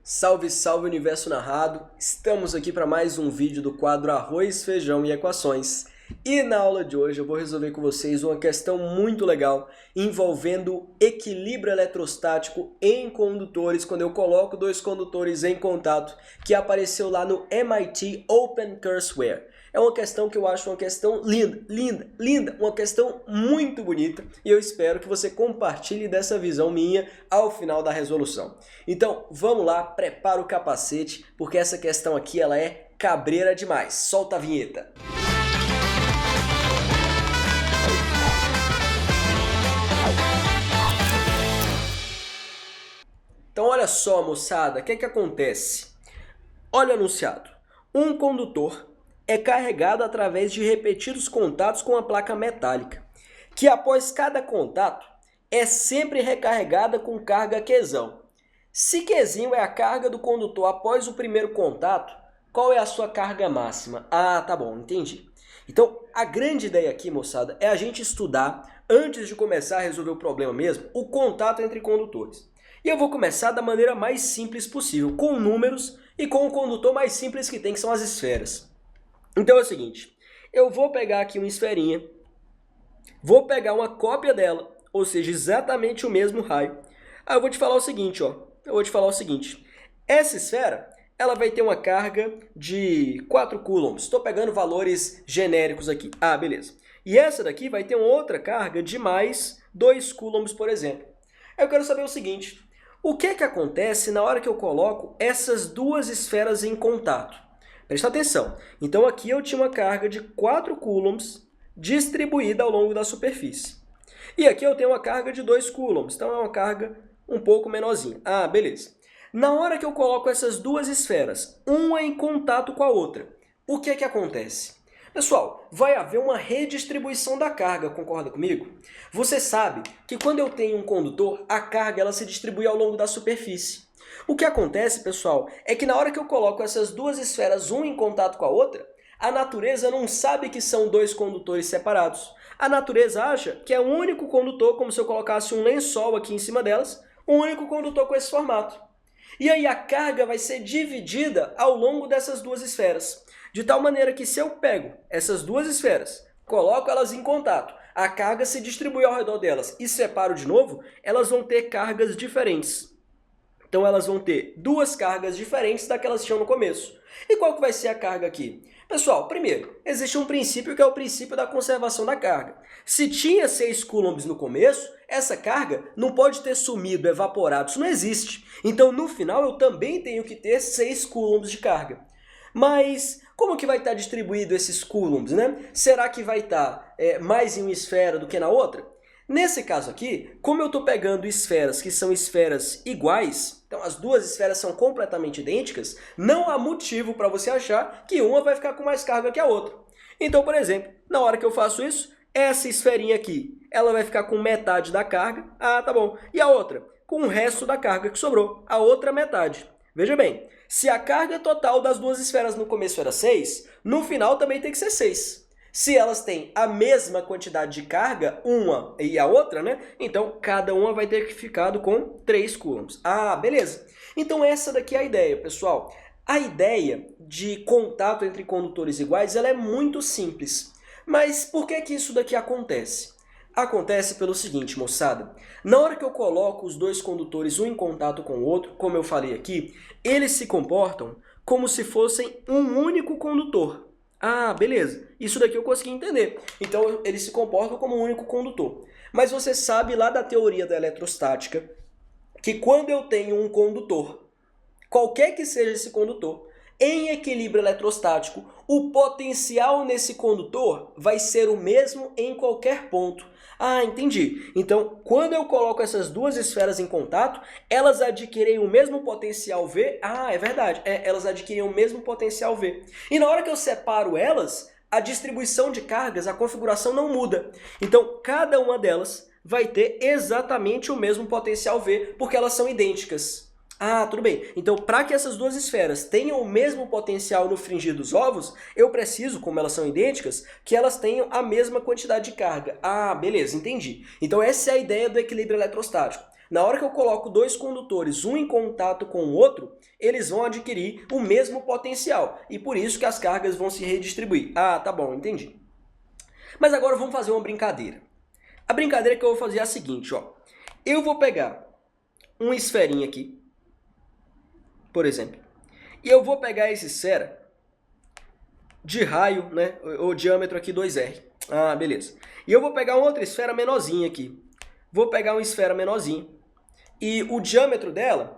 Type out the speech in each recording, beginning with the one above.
Salve, salve universo narrado! Estamos aqui para mais um vídeo do quadro Arroz, Feijão e Equações. E na aula de hoje eu vou resolver com vocês uma questão muito legal envolvendo equilíbrio eletrostático em condutores, quando eu coloco dois condutores em contato, que apareceu lá no MIT Open Courseware. É uma questão que eu acho uma questão linda, uma questão muito bonita, e eu espero que você compartilhe dessa visão minha ao final da resolução. Então, vamos lá, prepara o capacete, porque essa questão aqui ela é cabreira demais. Solta a vinheta! Então olha só, moçada, o que acontece? Olha o enunciado. Um condutor é carregado através de repetidos contatos com a placa metálica, que após cada contato é sempre recarregada com carga Qzão. Se Qzinho é a carga do condutor após o primeiro contato, qual é a sua carga máxima? Ah, tá bom, entendi. Então, a grande ideia aqui, moçada, é a gente estudar, antes de começar a resolver o problema mesmo, o contato entre condutores. E eu vou começar da maneira mais simples possível, com números e com o condutor mais simples que tem, que são as esferas. Então é o seguinte, eu vou pegar aqui uma esferinha, vou pegar uma cópia dela, ou seja, exatamente o mesmo raio. Aí eu vou te falar o seguinte, essa esfera, ela vai ter uma carga de 4 coulombs. Estou pegando valores genéricos aqui. Ah, beleza. E essa daqui vai ter uma outra carga de mais 2 coulombs, por exemplo. Aí eu quero saber o seguinte, o que acontece na hora que eu coloco essas duas esferas em contato? Presta atenção. Então aqui eu tinha uma carga de 4 coulombs distribuída ao longo da superfície. E aqui eu tenho uma carga de 2 coulombs, então é uma carga um pouco menorzinha. Ah, beleza. Na hora que eu coloco essas duas esferas, uma em contato com a outra, o que acontece? Pessoal, vai haver uma redistribuição da carga, concorda comigo? Você sabe que quando eu tenho um condutor, a carga ela se distribui ao longo da superfície. O que acontece, pessoal, é que na hora que eu coloco essas duas esferas, uma em contato com a outra, a natureza não sabe que são dois condutores separados. A natureza acha que é um único condutor, como se eu colocasse um lençol aqui em cima delas, um único condutor com esse formato. E aí a carga vai ser dividida ao longo dessas duas esferas. De tal maneira que se eu pego essas duas esferas, coloco elas em contato, a carga se distribui ao redor delas e separo de novo, elas vão ter cargas diferentes. Então elas vão ter duas cargas diferentes daquelas que tinham no começo. E qual que vai ser a carga aqui? Pessoal, primeiro, existe um princípio que é o princípio da conservação da carga. Se tinha 6 coulombs no começo, essa carga não pode ter sumido, evaporado, isso não existe. Então no final eu também tenho que ter 6 coulombs de carga. Mas como que vai estar distribuído esses coulombs, né? Será que vai estar mais em uma esfera do que na outra? Nesse caso aqui, como eu estou pegando esferas que são esferas iguais, então as duas esferas são completamente idênticas, não há motivo para você achar que uma vai ficar com mais carga que a outra. Então, por exemplo, na hora que eu faço isso, essa esferinha aqui, ela vai ficar com metade da carga, ah, tá bom, e a outra? Com o resto da carga que sobrou, a outra metade. Veja bem, se a carga total das duas esferas no começo era 6, no final também tem que ser 6. Se elas têm a mesma quantidade de carga, uma e a outra, né? Então, cada uma vai ter que ficar com 3 coulombs. Ah, beleza. Então, essa daqui é a ideia, pessoal. A ideia de contato entre condutores iguais, ela é muito simples. Mas por que isso daqui acontece? Acontece pelo seguinte, moçada. Na hora que eu coloco os dois condutores um em contato com o outro, como eu falei aqui, eles se comportam como se fossem um único condutor. Ah, beleza. Isso daqui eu consegui entender. Então, eles se comportam como um único condutor. Mas você sabe lá da teoria da eletrostática que quando eu tenho um condutor, qualquer que seja esse condutor, em equilíbrio eletrostático, o potencial nesse condutor vai ser o mesmo em qualquer ponto. Ah, entendi. Então, quando eu coloco essas duas esferas em contato, elas adquirem o mesmo potencial V. Ah, é verdade. Elas adquirem o mesmo potencial V. E na hora que eu separo elas, a distribuição de cargas, a configuração não muda. Então, cada uma delas vai ter exatamente o mesmo potencial V, porque elas são idênticas. Ah, tudo bem. Então, para que essas duas esferas tenham o mesmo potencial no fringir dos ovos, eu preciso, como elas são idênticas, que elas tenham a mesma quantidade de carga. Ah, beleza, entendi. Então, essa é a ideia do equilíbrio eletrostático. Na hora que eu coloco dois condutores, um em contato com o outro, eles vão adquirir o mesmo potencial. E por isso que as cargas vão se redistribuir. Ah, tá bom, entendi. Mas agora vamos fazer uma brincadeira. A brincadeira que eu vou fazer é a seguinte, ó. Eu vou pegar uma esferinha aqui, por exemplo, e eu vou pegar essa esfera de raio, né, o diâmetro aqui 2R. Ah, beleza. E eu vou pegar uma outra esfera menorzinha aqui. Vou pegar uma esfera menorzinha. E o diâmetro dela,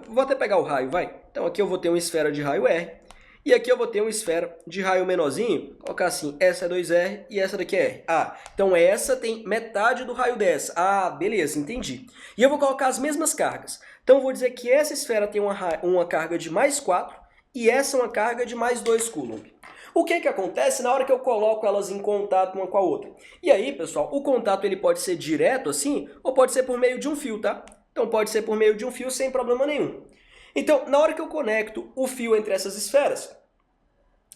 vou até pegar o raio, vai. Então aqui eu vou ter uma esfera de raio R. E aqui eu vou ter uma esfera de raio menorzinho. Colocar assim, essa é 2R e essa daqui é R. Ah, então essa tem metade do raio dessa. Ah, beleza, entendi. E eu vou colocar as mesmas cargas. Então eu vou dizer que essa esfera tem uma carga de mais 4 e essa uma carga de mais 2 coulomb. O que acontece na hora que eu coloco elas em contato uma com a outra? E aí, pessoal, o contato ele pode ser direto assim ou pode ser por meio de um fio, tá? Então pode ser por meio de um fio sem problema nenhum. Então, na hora que eu conecto o fio entre essas esferas,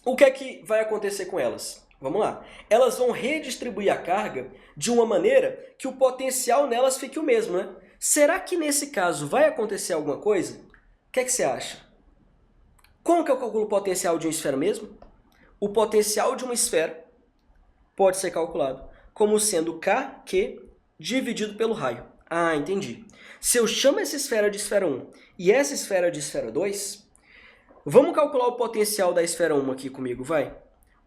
o que é que vai acontecer com elas? Vamos lá. Elas vão redistribuir a carga de uma maneira que o potencial nelas fique o mesmo, né? Será que nesse caso vai acontecer alguma coisa? O que é que você acha? Como que eu calculo o potencial de uma esfera mesmo? O potencial de uma esfera pode ser calculado como sendo KQ dividido pelo raio. Ah, entendi. Se eu chamo essa esfera de esfera 1 e essa esfera de esfera 2, vamos calcular o potencial da esfera 1 aqui comigo, vai?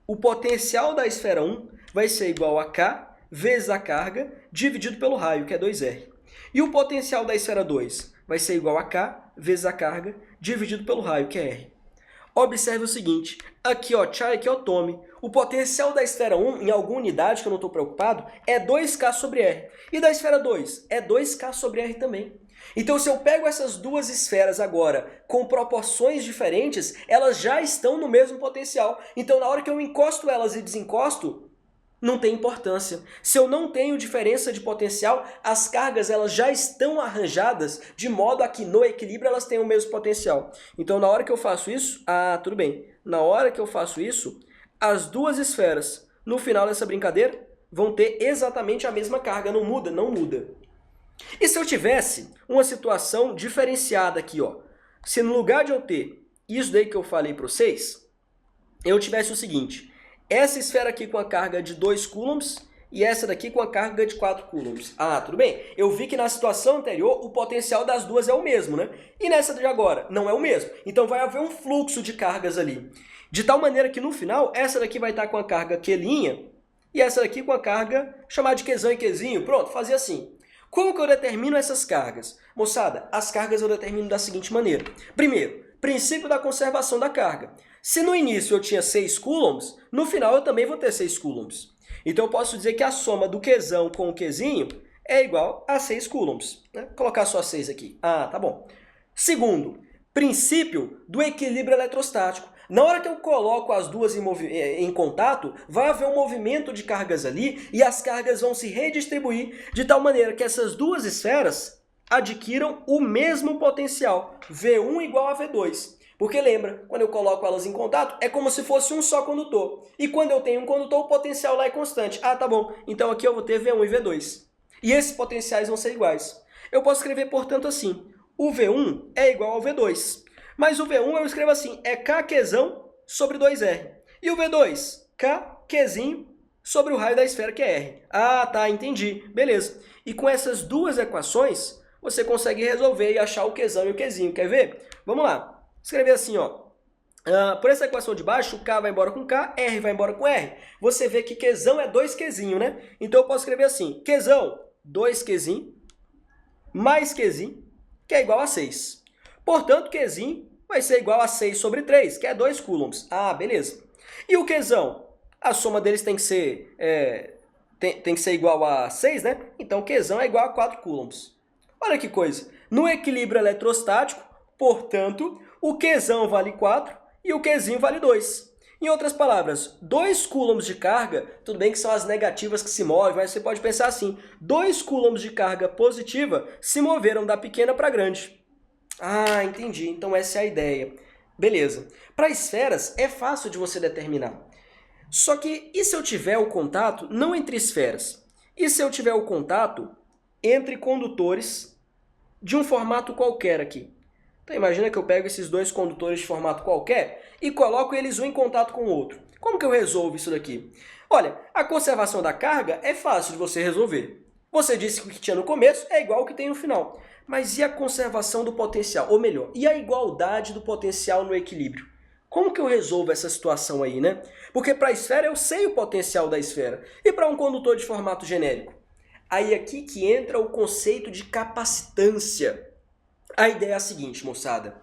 O potencial da esfera 1 vai ser igual a K vezes a carga dividido pelo raio, que é 2R. E o potencial da esfera 2 vai ser igual a K vezes a carga dividido pelo raio, que é R. Observe o seguinte, aqui ó, tchau, aqui ó, tome. O potencial da esfera 1, em alguma unidade que eu não estou preocupado, é 2K sobre R. E da esfera 2, é 2K sobre R também. Então, se eu pego essas duas esferas agora com proporções diferentes, elas já estão no mesmo potencial. Então, na hora que eu encosto elas e desencosto, não tem importância. Se eu não tenho diferença de potencial, as cargas elas já estão arranjadas de modo a que no equilíbrio elas tenham o mesmo potencial. Então, na hora que eu faço isso, tudo bem. Na hora que eu faço isso, as duas esferas, no final dessa brincadeira, vão ter exatamente a mesma carga. Não muda? Não muda. E se eu tivesse uma situação diferenciada aqui, ó? Se no lugar de eu ter isso daí que eu falei para vocês, eu tivesse o seguinte... Essa esfera aqui com a carga de 2 coulombs e essa daqui com a carga de 4 coulombs. Ah, tudo bem. Eu vi que na situação anterior o potencial das duas é o mesmo, né? E nessa de agora não é o mesmo. Então vai haver um fluxo de cargas ali. De tal maneira que no final essa daqui vai estar com a carga Q' e essa daqui com a carga chamada de Qzão e Qzinho. Pronto, fazia assim. Como que eu determino essas cargas? Moçada, as cargas eu determino da seguinte maneira. Primeiro, princípio da conservação da carga. Se no início eu tinha 6 coulombs, no final eu também vou ter 6 coulombs. Então eu posso dizer que a soma do Qzão com o Qzinho é igual a 6 coulombs. Né? Vou colocar só 6 aqui. Ah, tá bom. Segundo, princípio do equilíbrio eletrostático. Na hora que eu coloco as duas em contato, vai haver um movimento de cargas ali e as cargas vão se redistribuir de tal maneira que essas duas esferas adquiram o mesmo potencial, V1 igual a V2. Porque lembra, quando eu coloco elas em contato, é como se fosse um só condutor. E quando eu tenho um condutor, o potencial lá é constante. Ah, tá bom. Então aqui eu vou ter V1 e V2. E esses potenciais vão ser iguais. Eu posso escrever, portanto, assim. O V1 é igual ao V2. Mas o V1 eu escrevo assim, é KQzão sobre 2R. E o V2, KQzinho sobre o raio da esfera, que é R. Ah, tá, entendi. Beleza. E com essas duas equações, você consegue resolver e achar o Qzão e o Qzinho. Quer ver? Vamos lá. Escrever assim, ó. Por essa equação de baixo, o K vai embora com K, R vai embora com R. Você vê que Qzão é 2Qzinho, né? Então eu posso escrever assim, Qzão, 2Qzinho, mais Qzinho, que é igual a 6. Portanto, Qzinho vai ser igual a 6 sobre 3, que é 2 coulombs. Ah, beleza. E o Qzão? A soma deles tem que ser, tem que ser igual a 6, né? Então, Qzão é igual a 4 coulombs. Olha que coisa. No equilíbrio eletrostático, portanto, o Qzão vale 4 e o Qzinho vale 2. Em outras palavras, 2 coulombs de carga, tudo bem que são as negativas que se movem, mas você pode pensar assim, 2 coulombs de carga positiva se moveram da pequena para a grande. Ah, entendi. Então essa é a ideia. Beleza. Para esferas é fácil de você determinar. Só que e se eu tiver o contato não entre esferas? E se eu tiver o contato entre condutores de um formato qualquer aqui. Então imagina que eu pego esses dois condutores de formato qualquer e coloco eles um em contato com o outro. Como que eu resolvo isso daqui? Olha, a conservação da carga é fácil de você resolver. Você disse que o que tinha no começo é igual ao que tem no final. Mas e a conservação do potencial? Ou melhor, e a igualdade do potencial no equilíbrio? Como que eu resolvo essa situação aí, né? Porque para a esfera eu sei o potencial da esfera. E para um condutor de formato genérico? Aí aqui que entra o conceito de capacitância. A ideia é a seguinte, moçada.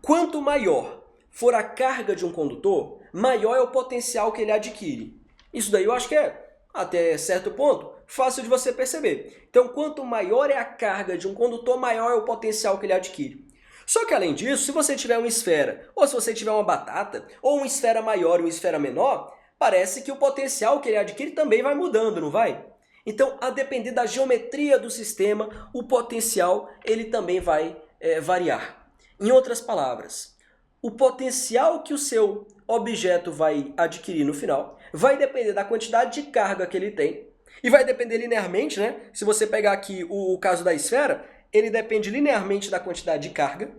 Quanto maior for a carga de um condutor, maior é o potencial que ele adquire. Isso daí eu acho que é, até certo ponto, fácil de você perceber. Então, quanto maior é a carga de um condutor, maior é o potencial que ele adquire. Só que, além disso, se você tiver uma esfera, ou se você tiver uma batata, ou uma esfera maior e uma esfera menor, parece que o potencial que ele adquire também vai mudando, não vai? Então, a depender da geometria do sistema, o potencial ele também vai variar. Em outras palavras, o potencial que o seu objeto vai adquirir no final vai depender da quantidade de carga que ele tem e vai depender linearmente, né? Se você pegar aqui o caso da esfera, ele depende linearmente da quantidade de carga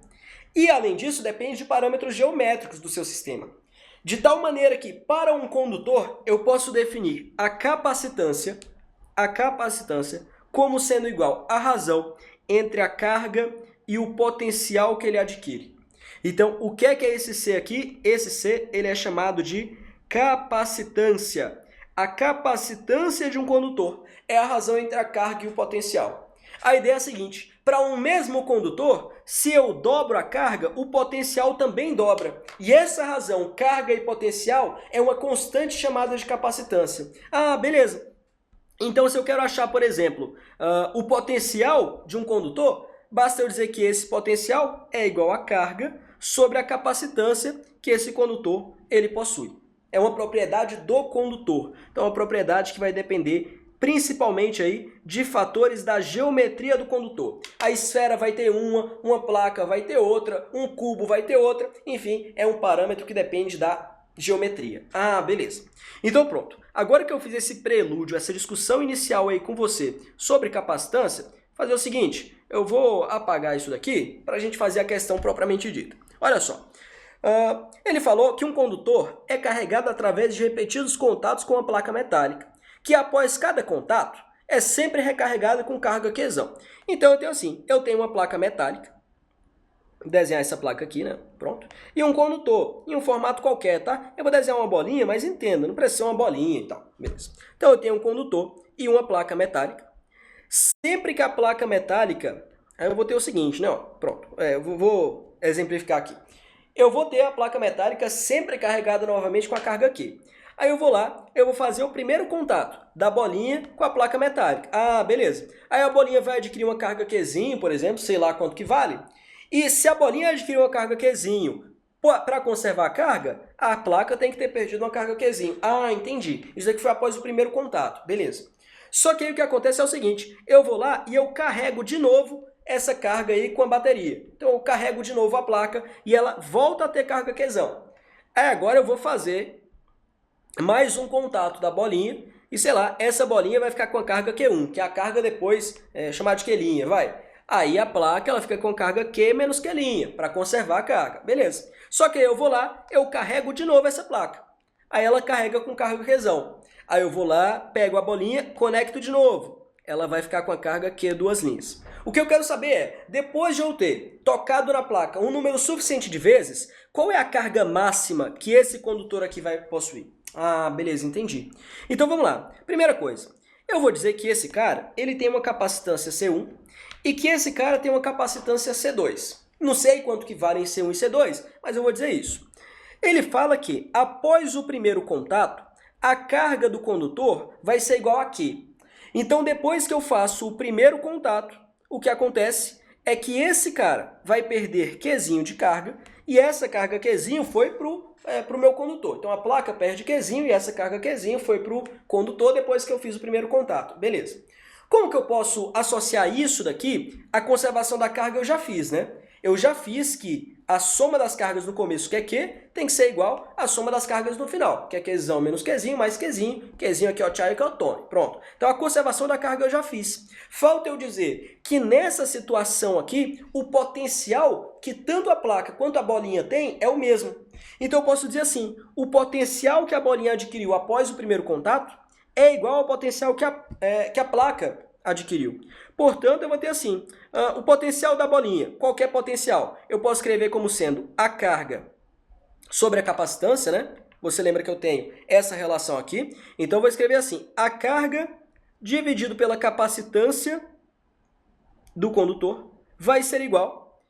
e, além disso, depende de parâmetros geométricos do seu sistema. De tal maneira que, para um condutor, eu posso definir a capacitância como sendo igual à razão entre a carga e o potencial que ele adquire. Então, o que é esse C aqui? Esse C ele é chamado de capacitância. A capacitância de um condutor é a razão entre a carga e o potencial. A ideia é a seguinte, para um mesmo condutor, se eu dobro a carga, o potencial também dobra. E essa razão, carga e potencial, é uma constante chamada de capacitância. Ah, beleza. Então, se eu quero achar, por exemplo, o potencial de um condutor, basta eu dizer que esse potencial é igual à carga sobre a capacitância que esse condutor ele possui. É uma propriedade do condutor. Então, é uma propriedade que vai depender principalmente aí de fatores da geometria do condutor. A esfera vai ter uma placa vai ter outra, um cubo vai ter outra, enfim, é um parâmetro que depende da geometria. Ah, beleza. Então pronto. Agora que eu fiz esse prelúdio, essa discussão inicial aí com você sobre capacitância, fazer o seguinte, eu vou apagar isso daqui para a gente fazer a questão propriamente dita. Olha só. Ele falou que um condutor é carregado através de repetidos contatos com a placa metálica, que após cada contato é sempre recarregado com carga Qzão. Então eu tenho assim, eu tenho uma placa metálica, desenhar essa placa aqui, né? Pronto. E um condutor, em um formato qualquer, tá? Eu vou desenhar uma bolinha, mas entenda, não precisa ser uma bolinha e tal. Beleza. Então eu tenho um condutor e uma placa metálica. Sempre que a placa metálica... Aí eu vou ter o seguinte, né? Ó, pronto. Eu vou exemplificar aqui. Eu vou ter a placa metálica sempre carregada novamente com a carga Q. Aí eu vou lá, eu vou fazer o primeiro contato da bolinha com a placa metálica. Ah, beleza. Aí a bolinha vai adquirir uma carga Qzinho, por exemplo, sei lá quanto que vale. E se a bolinha adquirir uma carga Qzinho, para conservar a carga, a placa tem que ter perdido uma carga Qzinho. Ah, entendi. Isso aqui foi após o primeiro contato. Beleza. Só que aí o que acontece é o seguinte, eu vou lá e eu carrego de novo essa carga aí com a bateria. Então eu carrego de novo a placa e ela volta a ter carga Qzão. Aí agora eu vou fazer mais um contato da bolinha e sei lá, essa bolinha vai ficar com a carga Q1, que é a carga depois chamada de Q'linha, vai. Aí a placa ela fica com carga Q menos Q'linha, para conservar a carga. Beleza. Só que eu vou lá, eu carrego de novo essa placa. Aí ela carrega com carga Qzão. Aí eu vou lá, pego a bolinha, conecto de novo. Ela vai ficar com a carga Q duas linhas. O que eu quero saber é, depois de eu ter tocado na placa um número suficiente de vezes, qual é a carga máxima que esse condutor aqui vai possuir? Ah, beleza, entendi. Então vamos lá. Primeira coisa, eu vou dizer que esse cara ele tem uma capacitância C1 e que esse cara tem uma capacitância C2. Não sei quanto que valem C1 e C2, mas eu vou dizer isso. Ele fala que após o primeiro contato, a carga do condutor vai ser igual a Q. Então depois que eu faço o primeiro contato, o que acontece é que esse cara vai perder Qzinho de carga e essa carga Qzinho foi para o meu condutor. Então a placa perde Qzinho e essa carga Qzinho foi para o condutor depois que eu fiz o primeiro contato. Beleza. Como que eu posso associar isso daqui à conservação da carga? Eu já fiz, né? eu já fiz que a soma das cargas no começo, que é Q, tem que ser igual à soma das cargas no final, que é Qzão menos Qzinho mais Qzinho. Qzinho aqui é o Thiago e aqui é o Tony. Pronto. Então a conservação da carga eu já fiz. Falta eu dizer que nessa situação aqui, o potencial que tanto a placa quanto a bolinha tem é o mesmo. Então eu posso dizer assim, o potencial que a bolinha adquiriu após o primeiro contato é igual ao potencial que a placa adquiriu. Portanto, eu vou ter assim, o potencial da bolinha, qualquer potencial, eu posso escrever como sendo a carga sobre a capacitância, né? Você lembra que eu tenho essa relação aqui? Então, eu vou escrever assim, a carga dividido pela capacitância do condutor vai ser igual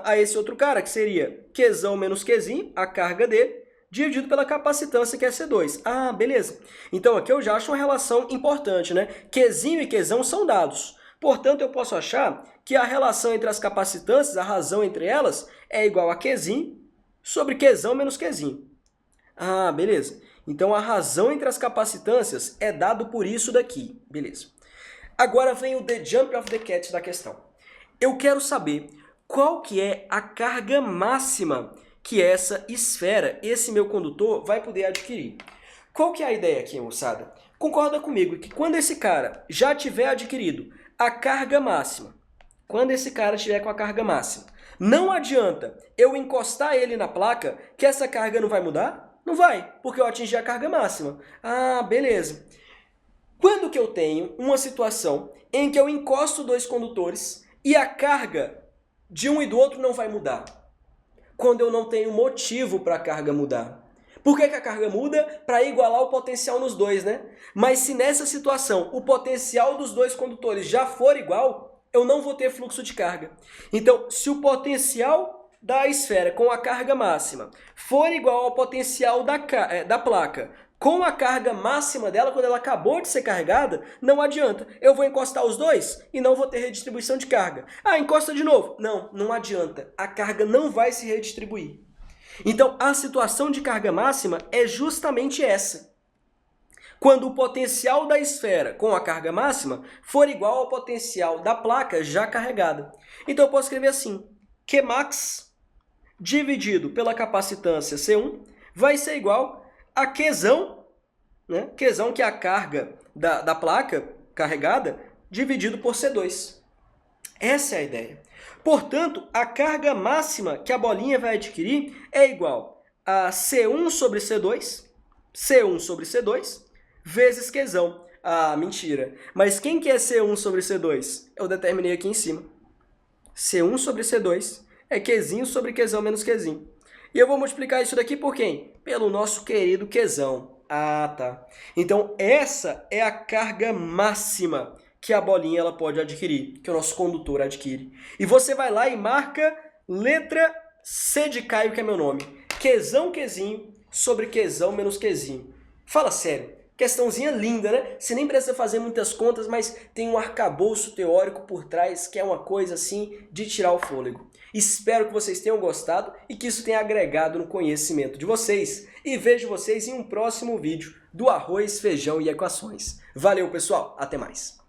a esse outro cara, que seria Qzão menos Qzinho, a carga dele, dividido pela capacitância, que é C2. Ah, beleza. Então, aqui eu já acho uma relação importante, né? Qzinho e Qzão são dados. Portanto, eu posso achar que a relação entre as capacitâncias, a razão entre elas, é igual a Qzinho sobre Qzão menos Qzinho. Ah, beleza. Então, a razão entre as capacitâncias é dado por isso daqui. Beleza. Agora vem o the jump of the cat da questão. Eu quero saber qual que é a carga máxima que essa esfera, esse meu condutor, vai poder adquirir. Qual que é a ideia aqui, moçada? Concorda comigo que quando esse cara já tiver adquirido a carga máxima, quando esse cara tiver com a carga máxima, não adianta eu encostar ele na placa que essa carga não vai mudar? Não vai, porque eu atingi a carga máxima. Ah, beleza. Quando que eu tenho uma situação em que eu encosto dois condutores e a carga de um e do outro não vai mudar? Quando eu não tenho motivo para a carga mudar. Por que a carga muda? Para igualar o potencial nos dois, né? Mas se nessa situação o potencial dos dois condutores já for igual, eu não vou ter fluxo de carga. Então, se o potencial da esfera com a carga máxima for igual ao potencial da placa com a carga máxima dela, quando ela acabou de ser carregada, não adianta. Eu vou encostar os dois e não vou ter redistribuição de carga. Ah, encosta de novo. Não, não adianta. A carga não vai se redistribuir. Então, a situação de carga máxima é justamente essa. Quando o potencial da esfera com a carga máxima for igual ao potencial da placa já carregada. Então, eu posso escrever assim, Qmax dividido pela capacitância C1 vai ser igual a Qzão, né? Qzão que é a carga da placa carregada, dividido por C2. Essa é a ideia. Portanto, a carga máxima que a bolinha vai adquirir é igual a C1 sobre C2, C1 sobre C2, vezes Qzão. Ah, mentira. Mas quem que é C1 sobre C2? Eu determinei aqui em cima. C1 sobre C2 é Qzinho sobre Qzão menos Qzinho. E eu vou multiplicar isso daqui por quem? Pelo nosso querido Qzão. Ah, tá. Então, essa é a carga máxima que a bolinha ela pode adquirir, que o nosso condutor adquire. E você vai lá e marca letra C de Caio, que é meu nome. Qzão, Qzinho sobre Qzão menos Qzinho. Fala sério. Questãozinha linda, né? Você nem precisa fazer muitas contas, mas tem um arcabouço teórico por trás que é uma coisa assim de tirar o fôlego. Espero que vocês tenham gostado e que isso tenha agregado no conhecimento de vocês. E vejo vocês em um próximo vídeo do Arroz, Feijão e Equações. Valeu, pessoal! Até mais!